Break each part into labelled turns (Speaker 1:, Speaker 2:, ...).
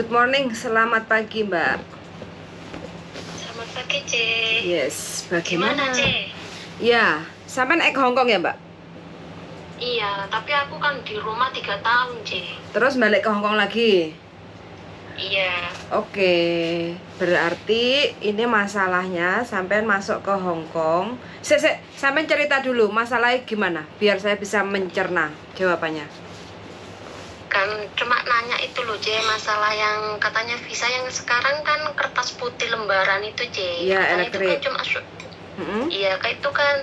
Speaker 1: Good morning, selamat pagi Mbak.
Speaker 2: Selamat pagi, C.
Speaker 1: Yes,
Speaker 2: Gimana,
Speaker 1: bagaimana?
Speaker 2: C?
Speaker 1: Ya, sampai naik ke Hongkong ya Mbak?
Speaker 2: Iya, tapi aku kan di rumah 3 tahun, C.
Speaker 1: Terus balik ke Hongkong lagi?
Speaker 2: Iya.
Speaker 1: Oke, berarti ini masalahnya sampai masuk ke Hongkong. Sampai cerita dulu masalahnya gimana, biar saya bisa mencerna jawabannya.
Speaker 2: Kan cuma nanya itu loh, C, masalah yang katanya visa yang sekarang kan kertas putih lembaran itu, C.
Speaker 1: Iya,
Speaker 2: Katanya
Speaker 1: elektrik.
Speaker 2: itu kan cuma Iya, kayak itu kan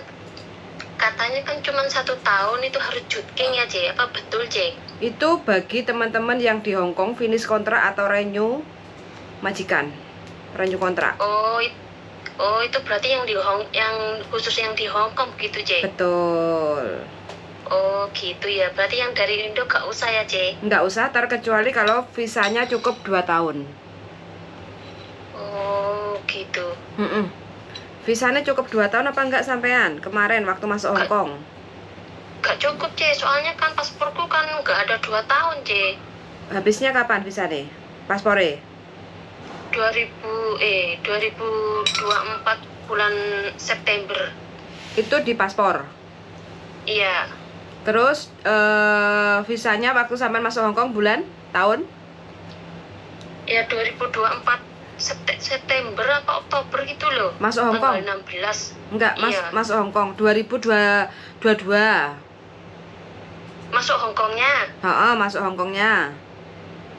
Speaker 2: katanya kan cuma 1 tahun itu harus jutking ya, C. Apa betul, C?
Speaker 1: Itu bagi teman-teman yang di Hongkong finish kontrak atau renew majikan, renew kontrak.
Speaker 2: Oh, itu berarti yang khusus yang di Hongkong gitu, C.
Speaker 1: Betul.
Speaker 2: Oh gitu ya, berarti yang dari Indo gak usah ya, C?
Speaker 1: Nggak usah, terkecuali kalau visanya cukup 2 tahun.
Speaker 2: Oh gitu.
Speaker 1: Visanya cukup 2 tahun apa enggak sampean kemarin waktu masuk Hongkong?
Speaker 2: Gak cukup, C, soalnya kan pasporku kan gak ada 2 tahun, C.
Speaker 1: Habisnya kapan visanya? Paspore?
Speaker 2: 2024 bulan September.
Speaker 1: Itu di paspor?
Speaker 2: Iya.
Speaker 1: Terus visanya waktu sampean masuk Hongkong bulan? Tahun?
Speaker 2: Ya 2024 September apa Oktober gitu loh.
Speaker 1: Masuk Hongkong?
Speaker 2: Tanggal 16.
Speaker 1: Enggak,
Speaker 2: Iya.
Speaker 1: masuk Hongkong 2022.
Speaker 2: Masuk Hongkongnya?
Speaker 1: Masuk Hongkongnya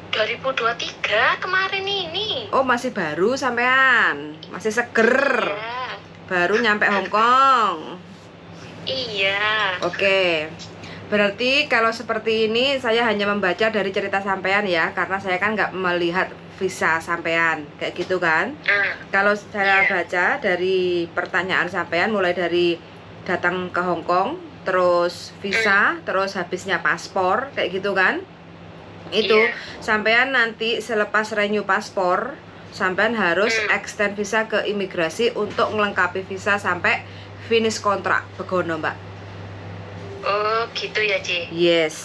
Speaker 2: 2023 kemarin ini.
Speaker 1: Oh, masih baru sampean, masih seger.
Speaker 2: Iya.
Speaker 1: Baru nyampe Hongkong.
Speaker 2: Iya.
Speaker 1: Oke. Berarti kalau seperti ini saya hanya membaca dari cerita sampean ya, karena saya kan nggak melihat visa sampean kayak gitu kan. Kalau saya baca dari pertanyaan sampean, mulai dari datang ke Hongkong, terus visa, terus habisnya paspor kayak gitu kan. Itu sampean nanti selepas renew paspor, sampean harus extend visa ke imigrasi untuk melengkapi visa sampai finish kontrak begono Mbak.
Speaker 2: Oh gitu ya, C.
Speaker 1: Yes.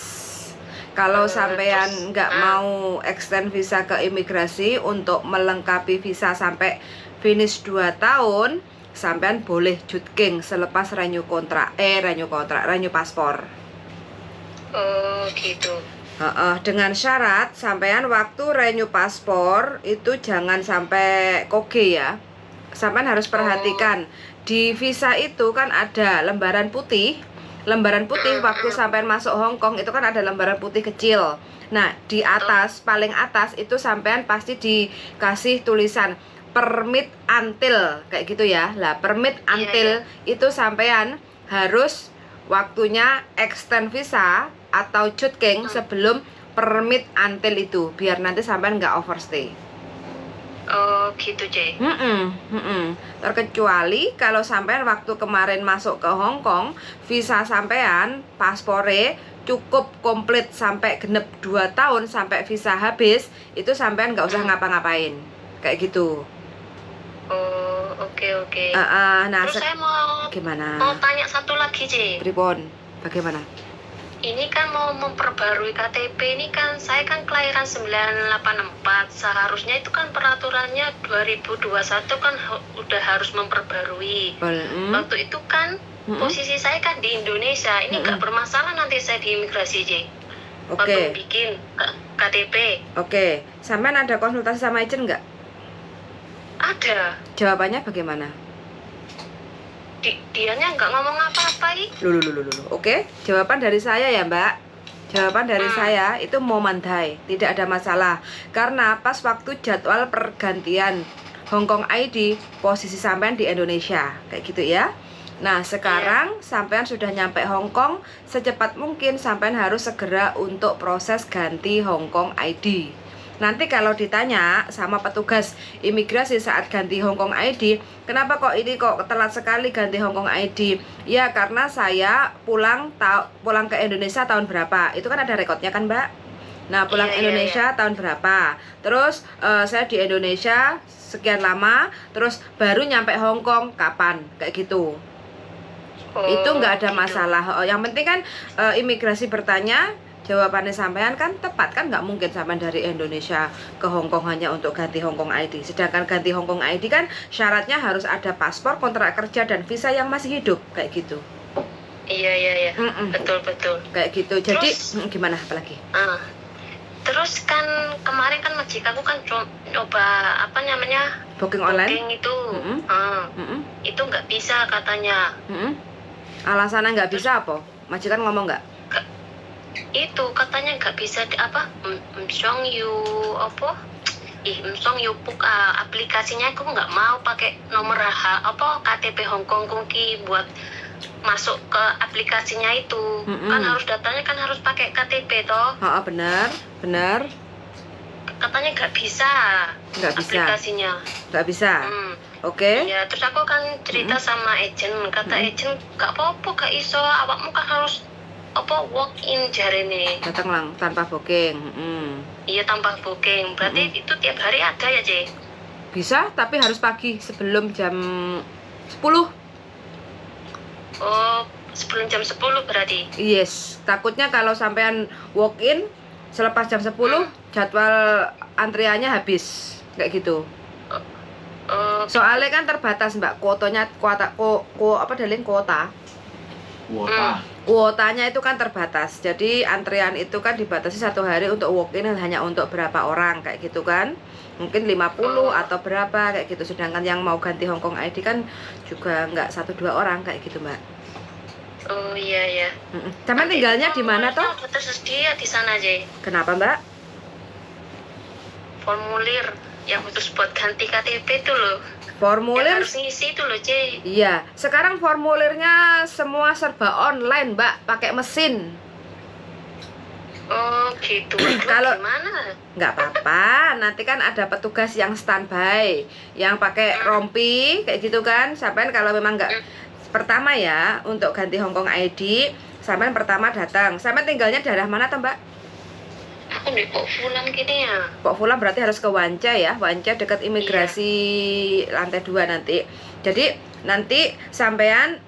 Speaker 1: Kalau sampean nggak mau extend visa ke imigrasi untuk melengkapi visa sampai finish 2 tahun, sampean boleh jutking selepas renew paspor.
Speaker 2: Oh gitu.
Speaker 1: Dengan syarat sampean waktu renew paspor itu jangan sampai koge ya. Sampean harus perhatikan di visa itu kan ada lembaran putih. Lembaran putih waktu sampean masuk Hongkong itu kan ada lembaran putih kecil. Nah, di atas, paling atas itu sampean pasti dikasih tulisan permit until kayak gitu ya. Lah, permit until itu sampean harus waktunya extend visa atau jutking sebelum permit until itu, biar nanti sampean nggak overstay.
Speaker 2: Oh gitu, C.
Speaker 1: Terkecuali kalau sampean waktu kemarin masuk ke Hongkong, visa sampean paspore cukup komplit sampai genep 2 tahun sampai visa habis, itu sampean nggak usah ngapa-ngapain kayak gitu.
Speaker 2: Oh oke.
Speaker 1: Nah,
Speaker 2: terus saya mau tanya satu lagi, C.
Speaker 1: Pripon, bagaimana?
Speaker 2: Ini kan mau memperbarui KTP, ini kan saya kan kelahiran 984, seharusnya itu kan peraturannya 2021 kan udah harus memperbarui. Waktu itu kan posisi saya kan di Indonesia, ini nggak bermasalah nanti saya di imigrasi, C. Waktu bikin KTP.
Speaker 1: Oke, sampean ada konsultasi sama agent nggak?
Speaker 2: Ada.
Speaker 1: Jawabannya bagaimana?
Speaker 2: Dianya nggak ngomong apa-apa.
Speaker 1: Loh. Oke, jawaban dari saya ya Mbak. Jawaban dari saya itu momandai, tidak ada masalah. Karena pas waktu jadwal pergantian Hongkong ID, posisi sampean di Indonesia, kayak gitu ya. Nah, sekarang sampean sudah nyampe Hongkong, secepat mungkin sampean harus segera untuk proses ganti Hongkong ID. Nanti kalau ditanya sama petugas imigrasi saat ganti Hongkong ID, kenapa kok telat sekali ganti Hongkong ID? Ya karena saya pulang ke Indonesia tahun berapa? Itu kan ada rekodnya kan Mbak? Nah pulang Indonesia tahun berapa? Terus saya di Indonesia sekian lama, terus baru nyampe Hongkong kapan? Kayak gitu. Itu nggak ada masalah. Yang penting kan imigrasi bertanya jawabannya sampean kan tepat kan, nggak mungkin sampean dari Indonesia ke Hong Kong hanya untuk ganti Hong Kong ID. Sedangkan ganti Hong Kong ID kan syaratnya harus ada paspor, kontrak kerja dan visa yang masih hidup kayak gitu.
Speaker 2: Iya. Betul.
Speaker 1: Kayak gitu. Jadi
Speaker 2: Terus,
Speaker 1: gimana apalagi?
Speaker 2: Terus kan kemarin kan majikanku kan coba apa namanya
Speaker 1: Booking online?
Speaker 2: booking itu, itu nggak bisa katanya.
Speaker 1: Alasannya nggak bisa apa? Majikan ngomong nggak?
Speaker 2: Itu katanya nggak bisa apa Msong you apa Msong you aplikasinya aku nggak mau pakai nomor apa KTP Hong Kong ki buat masuk ke aplikasinya itu. Kan harus datanya kan harus pakai KTP toh.
Speaker 1: Benar.
Speaker 2: Katanya nggak bisa aplikasinya.
Speaker 1: Nggak bisa. Oke.
Speaker 2: Ya terus aku kan cerita sama agent, kata agent nggak apa-apa gak iso, awakmu kan harus apa walk in jarene.
Speaker 1: Datang lang tanpa booking.
Speaker 2: Iya tanpa booking. Berarti itu tiap hari ada ya, Ce?
Speaker 1: Bisa, tapi harus pagi sebelum jam 10.
Speaker 2: Oh, sebelum jam 10 berarti.
Speaker 1: Yes, takutnya kalau sampean walk in selepas jam 10 jadwal antriannya habis kayak gitu. Soalnya kan terbatas Mbak, kuotanya kuotanya itu kan terbatas. Jadi antrian itu kan dibatasi 1 hari untuk walk in hanya untuk berapa orang kayak gitu kan. Mungkin 50 atau berapa kayak gitu. Sedangkan yang mau ganti Hong Kong ID kan juga nggak 1-2 orang kayak gitu Mbak.
Speaker 2: Oh iya.
Speaker 1: Sampai tinggalnya di mana toh?
Speaker 2: Udah tersedia di sana aja.
Speaker 1: Kenapa Mbak?
Speaker 2: Formulir yang khusus buat ganti KTP itu loh.
Speaker 1: Formulir
Speaker 2: yang harus ngisi itu loh, Ce.
Speaker 1: Iya, sekarang formulirnya semua serba online Mbak, pakai mesin.
Speaker 2: Oh gitu.
Speaker 1: Kalau
Speaker 2: gimana?
Speaker 1: Nggak apa-apa, nanti kan ada petugas yang standby, yang pakai rompi kayak gitu kan. Sampai kalau memang nggak pertama ya untuk ganti Hong Kong ID, sampai pertama datang. Sampai tinggalnya daerah mana toh Mbak?
Speaker 2: Aku di Pok Fulam gini ya.
Speaker 1: Pok Fulam berarti harus ke Wan Chai ya, Wan Chai dekat imigrasi lantai 2 nanti. Jadi nanti sampean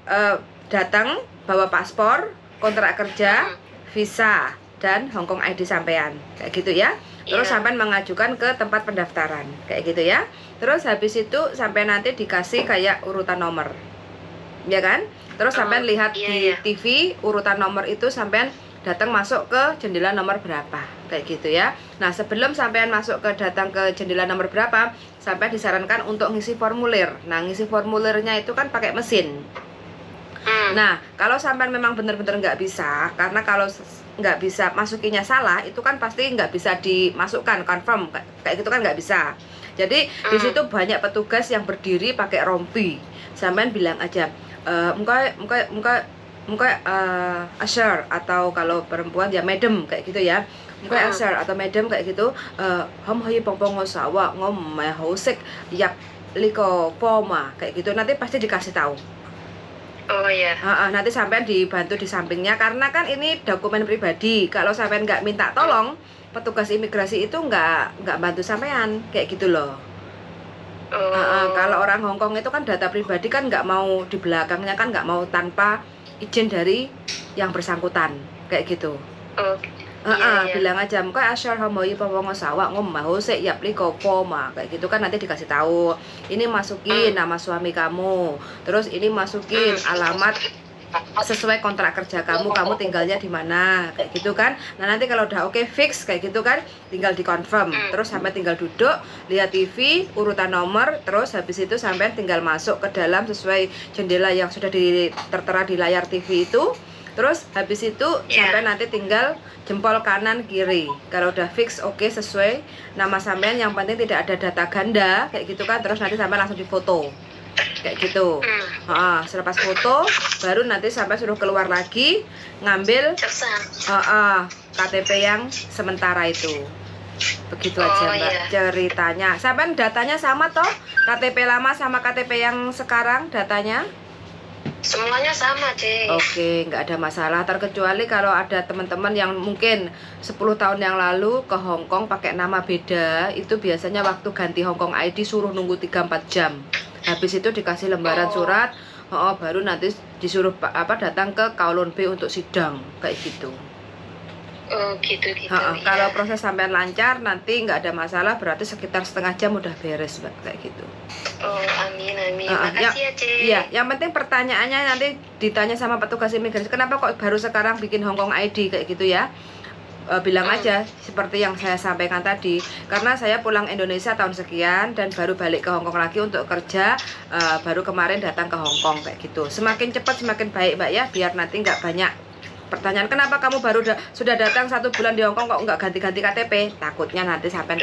Speaker 1: datang bawa paspor, kontrak kerja, visa dan Hong Kong ID sampean kayak gitu ya. Terus sampean mengajukan ke tempat pendaftaran kayak gitu ya. Terus habis itu sampean nanti dikasih kayak urutan nomor, ya kan? Terus sampean lihat di TV urutan nomor itu, sampean datang masuk ke jendela nomor berapa kayak gitu ya. Nah sebelum sampean masuk datang ke jendela nomor berapa, sampean disarankan untuk ngisi formulir. Nah ngisi formulirnya itu kan pakai mesin. Nah kalau sampean memang benar-benar nggak bisa, karena kalau nggak bisa masukinya salah, itu kan pasti nggak bisa dimasukkan confirm kayak gitu kan nggak bisa. Jadi di situ banyak petugas yang berdiri pakai rompi. Sampean bilang aja muka usher, atau kalau perempuan ya madam kayak gitu ya. Muka usher atau madam kayak gitu. Hom hoi pong sawa ngom mai hosek yap liko poma kayak gitu. Nanti pasti dikasih tahu.
Speaker 2: Oh iya.
Speaker 1: Nanti sampean dibantu di sampingnya, karena kan ini dokumen pribadi. Kalau sampean nggak minta tolong, petugas imigrasi itu nggak bantu sampean kayak gitu loh. Kalau orang Hong Kong itu kan data pribadi kan nggak mau di belakangnya, kan nggak mau tanpa izin dari yang bersangkutan kayak gitu. Bilang aja muka asyar homoi pawang sawa ngom mau se yap liko poma kayak gitu kan. Nanti dikasih tahu ini masukin nama suami kamu, terus ini masukin alamat sesuai kontrak kerja kamu tinggalnya di mana kayak gitu kan. Nah nanti kalau udah oke fix kayak gitu kan, tinggal dikonfirm. Terus sampai tinggal duduk lihat TV urutan nomor, terus habis itu sampai tinggal masuk ke dalam sesuai jendela yang sudah tertera di layar TV itu. Terus habis itu sampai nanti tinggal jempol kanan kiri. Kalau udah fix oke sesuai nama sampean, yang penting tidak ada data ganda kayak gitu kan. Terus nanti sampai langsung difoto kayak gitu. Selepas foto baru nanti sampai suruh keluar lagi ngambil KTP yang sementara itu. Begitu aja Mbak ceritanya. Sampai datanya sama toh? KTP lama sama KTP yang sekarang datanya?
Speaker 2: Semuanya sama, Ce.
Speaker 1: Oke, nggak ada masalah. Terkecuali kalau ada teman-teman yang mungkin 10 tahun yang lalu ke Hong Kong pakai nama beda, itu biasanya waktu ganti Hong Kong ID suruh nunggu 3-4 jam. Habis itu dikasih lembaran surat, baru nanti disuruh datang ke Kowloon B untuk sidang kayak gitu.
Speaker 2: Oh gitu gitu.
Speaker 1: Ha-ha,
Speaker 2: Iya.
Speaker 1: kalau proses sampean lancar nanti nggak ada masalah, berarti sekitar setengah jam udah beres Mbak, kayak gitu.
Speaker 2: Oh amin amin.
Speaker 1: Ha-ha,
Speaker 2: Makasih ya Ce.
Speaker 1: Iya, yang penting pertanyaannya nanti ditanya sama petugas imigrasi, kenapa kok baru sekarang bikin Hongkong ID kayak gitu ya. Bilang aja seperti yang saya sampaikan tadi, karena saya pulang Indonesia tahun sekian dan baru balik ke Hongkong lagi untuk kerja, baru kemarin datang ke Hongkong kayak gitu. Semakin cepat semakin baik Mbak ya, biar nanti nggak banyak pertanyaan, kenapa kamu baru sudah datang 1 bulan di Hongkong kok nggak ganti-ganti KTP, takutnya nanti sampai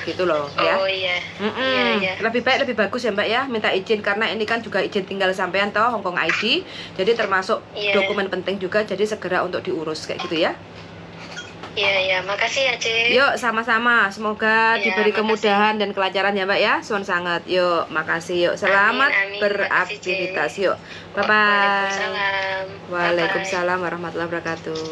Speaker 1: gitu loh ya.
Speaker 2: Oh iya. Iya iya.
Speaker 1: Lebih baik lebih bagus ya Mbak ya, minta izin, karena ini kan juga izin tinggal sampean toh, Hongkong ID, jadi termasuk
Speaker 2: Iya.
Speaker 1: dokumen penting juga, jadi segera untuk diurus kayak gitu ya.
Speaker 2: Iya iya. Makasih ya Ce.
Speaker 1: Yuk sama-sama, semoga
Speaker 2: Ya,
Speaker 1: diberi
Speaker 2: makasih.
Speaker 1: kemudahan dan kelancaran ya Mbak ya, suwun sangat. Yuk, makasih yuk, selamat
Speaker 2: Amin, amin.
Speaker 1: beraktivitas
Speaker 2: Makasih,
Speaker 1: yuk, bye bye.
Speaker 2: Waalaikumsalam.
Speaker 1: Waalaikumsalam warahmatullahi wabarakatuh.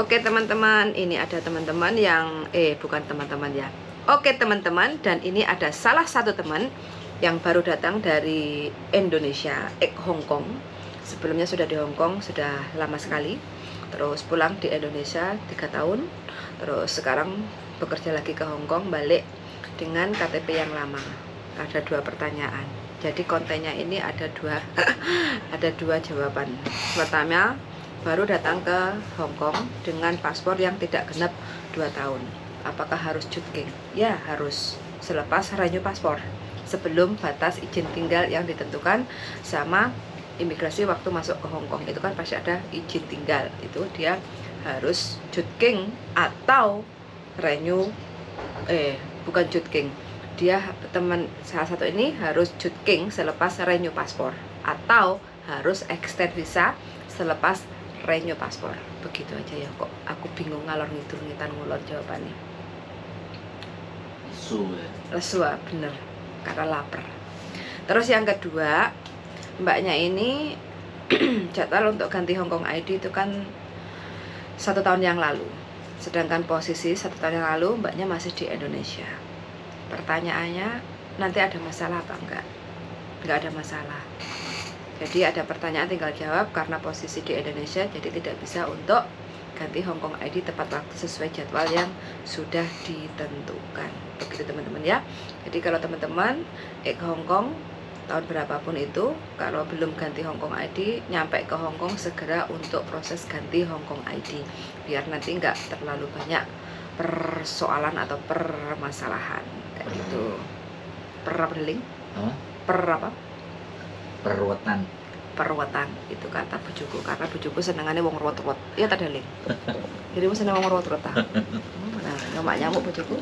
Speaker 1: Oke teman-teman, ini ada teman-teman yang bukan teman-teman ya. Oke teman-teman, dan ini ada salah satu teman yang baru datang dari Indonesia, Hongkong. Sebelumnya sudah di Hongkong, sudah lama sekali. Terus pulang di Indonesia 3 tahun. Terus sekarang bekerja lagi ke Hongkong, balik dengan KTP yang lama. Ada 2 pertanyaan. Jadi kontennya ini ada 2 ada 2 jawaban. Pertama, baru datang ke Hongkong dengan paspor yang tidak genap 2 tahun. Apakah harus cutking? Ya, harus. Selepas renew paspor, sebelum batas izin tinggal yang ditentukan sama imigrasi waktu masuk ke Hongkong, itu kan pasti ada izin tinggal, itu dia harus cutking atau renew, bukan cutking, dia teman salah satu ini harus cutking selepas renew paspor, atau harus extend visa selepas renew paspor. Begitu aja ya, kok aku bingung ngalor ngidul ngitan ngulon jawabannya. Lesu ya, bener, karena lapar. Terus yang kedua, mbaknya ini jadwal untuk ganti Hongkong ID itu kan 1 tahun yang lalu, sedangkan posisi 1 tahun yang lalu mbaknya masih di Indonesia. Pertanyaannya, nanti ada masalah apa enggak? Enggak ada masalah. Jadi ada pertanyaan tinggal jawab, karena posisi di Indonesia jadi tidak bisa untuk ganti Hongkong ID tepat waktu sesuai jadwal yang sudah ditentukan. Begitu teman-teman ya. Jadi kalau teman-teman ke Hongkong tahun berapapun itu, kalau belum ganti Hongkong ID, nyampe ke Hongkong segera untuk proses ganti Hongkong ID, biar nanti nggak terlalu banyak persoalan atau permasalahan kayak gitu. Perwetan, itu kata bujuku, karena bujuku senengannya wong ruwet-ruwet. Iya tak Deling? Dirimu seneng wong ruwet-ruwet ta? Nah, nyamak nyamuk bujuku.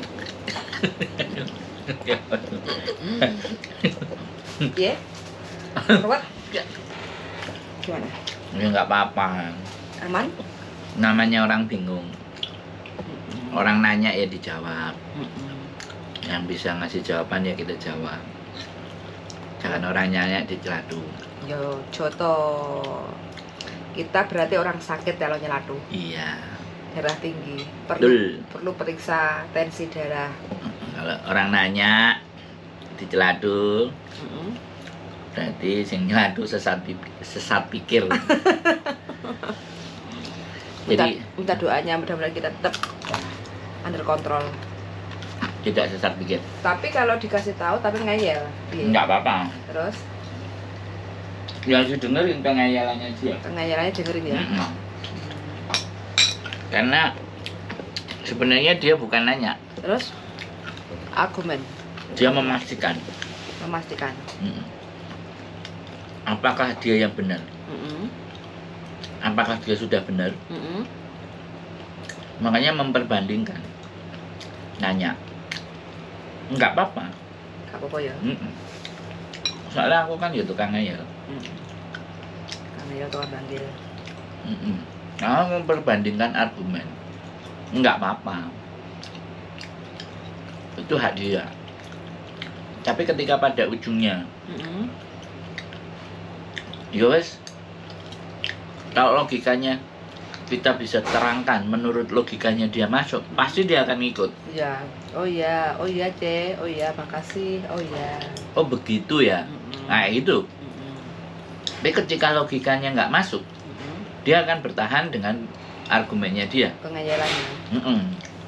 Speaker 1: Iya? Ruwet? Gimana?
Speaker 3: Ya nggak apa-apa.
Speaker 1: Aman?
Speaker 3: Namanya orang bingung. Orang nanya ya dijawab. Yang bisa ngasih jawaban ya kita jawab. Jangan orang nanya dicelatu.
Speaker 1: Yo, Joto. Kita berarti orang sakit kalau nyelatu.
Speaker 3: Iya.
Speaker 1: Darah tinggi.
Speaker 3: Betul.
Speaker 1: Perlu periksa tensi darah.
Speaker 3: Kalau orang nanya dicelatu, berarti sing nyelatu sesat pikir. Jadi
Speaker 1: minta doanya, mudah-mudahan kita tetap under control.
Speaker 3: tidak sesat pikir.
Speaker 1: Tapi kalau dikasih tahu tapi ngeyel.
Speaker 3: Enggak apa-apa.
Speaker 1: Terus
Speaker 3: Yang dengerin pengayalannya dia.
Speaker 1: pengeyelannya dengerin ya.
Speaker 3: Karena sebenarnya dia bukan nanya,
Speaker 1: Terus argumen
Speaker 3: dia memastikan. Apakah dia yang benar? Apakah dia sudah benar? Makanya memperbandingkan. Nanya. Enggak apa-apa.
Speaker 1: Gak apa-apa ya.
Speaker 3: Soalnya aku kan ya tukang ngayal.
Speaker 1: Ngeyel tuh banggil.
Speaker 3: Nah, memperbandingkan argumen. Enggak apa-apa. Itu hak dia. Tapi ketika pada ujungnya, ya wes, kalau logikanya kita bisa terangkan menurut logikanya dia masuk, pasti dia akan ikut.
Speaker 1: Ya, oh iya, Ce, oh iya, makasih, oh iya.
Speaker 3: Oh begitu ya. Nah itu. Tapi ketika logikanya nggak masuk, Dia akan bertahan dengan argumennya dia.
Speaker 1: Pengajalannya.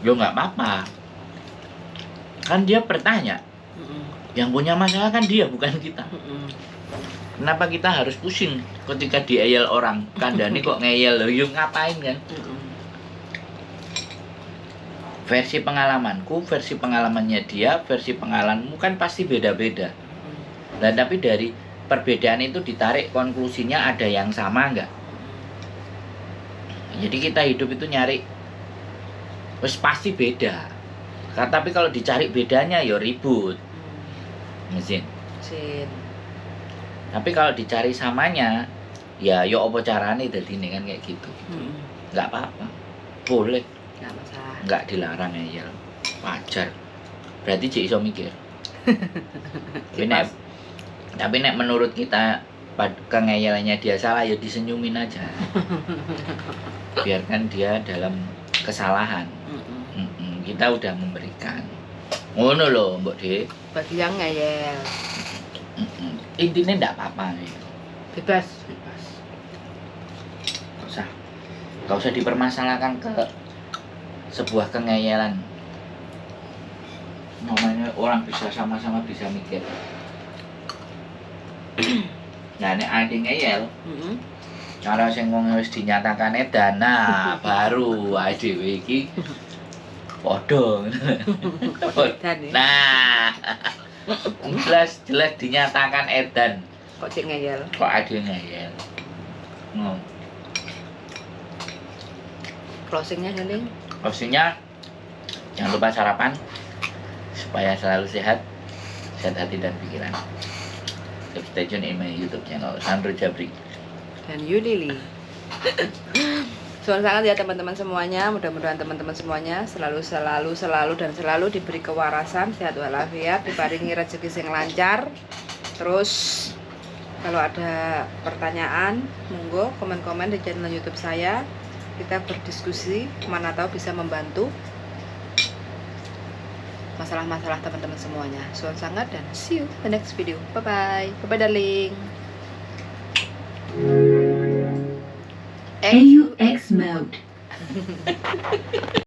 Speaker 3: Lo nggak apa-apa. Kan dia bertanya. Yang punya masalah kan dia, bukan kita. Kenapa kita harus pusing ketika dieyel orang? Kandani kok ngeyel, lo yuk ngapain kan? Versi pengalamanku, versi pengalamannya dia, versi pengalamanmu kan pasti beda-beda. Nah, tapi dari perbedaan itu ditarik konklusinya ada yang sama enggak? Jadi kita hidup itu nyari wes pasti beda. Tapi kalau dicari bedanya ya ribut. Mesin. Tapi kalau dicari samanya ya yo apa carane dadine kan kayak gitu. Enggak apa-apa. Boleh.
Speaker 1: Enggak masalah.
Speaker 3: Enggak dilarang ya. Wajar. Berarti cek iso mikir. Tapi nek menurut kita kengeyelannya dia salah ya disenyumin aja. Biarkan dia dalam kesalahan. Kita udah memberikan. Ngono loh, Mbok De.
Speaker 1: Bagi yang ngeyel.
Speaker 3: Intinya enggak apa-apa nih.
Speaker 1: Bebas.
Speaker 3: Gak usah dipermasalahkan ke sebuah kengeyelan. Namanya orang bisa sama-sama bisa mikir. Nah, nek ade ngeyel, cara sing wong wis dinyatakan edan, nah baru dhewe iki padha. Nah, jelas dinyatakan edan.
Speaker 1: Kok cek ngeyel?
Speaker 3: Kok ade ngeyel?
Speaker 1: Closingnya Daling?
Speaker 3: Closingnya, jangan lupa sarapan supaya selalu sehat hati dan pikiran. Stay tune in my YouTube channel Sandro Jabri
Speaker 1: dan Yulili. Soal sangat ya teman-teman semuanya. Mudah-mudahan teman-teman semuanya selalu diberi kewarasan, sehat walafiat, diparingi rezeki sing lancar. Terus kalau ada pertanyaan, monggo komen-komen di channel YouTube saya. Kita berdiskusi, mana tahu bisa membantu masalah-masalah teman-teman semuanya. Suan sangat dan see you the next video. Bye bye darling.
Speaker 4: AUX mode.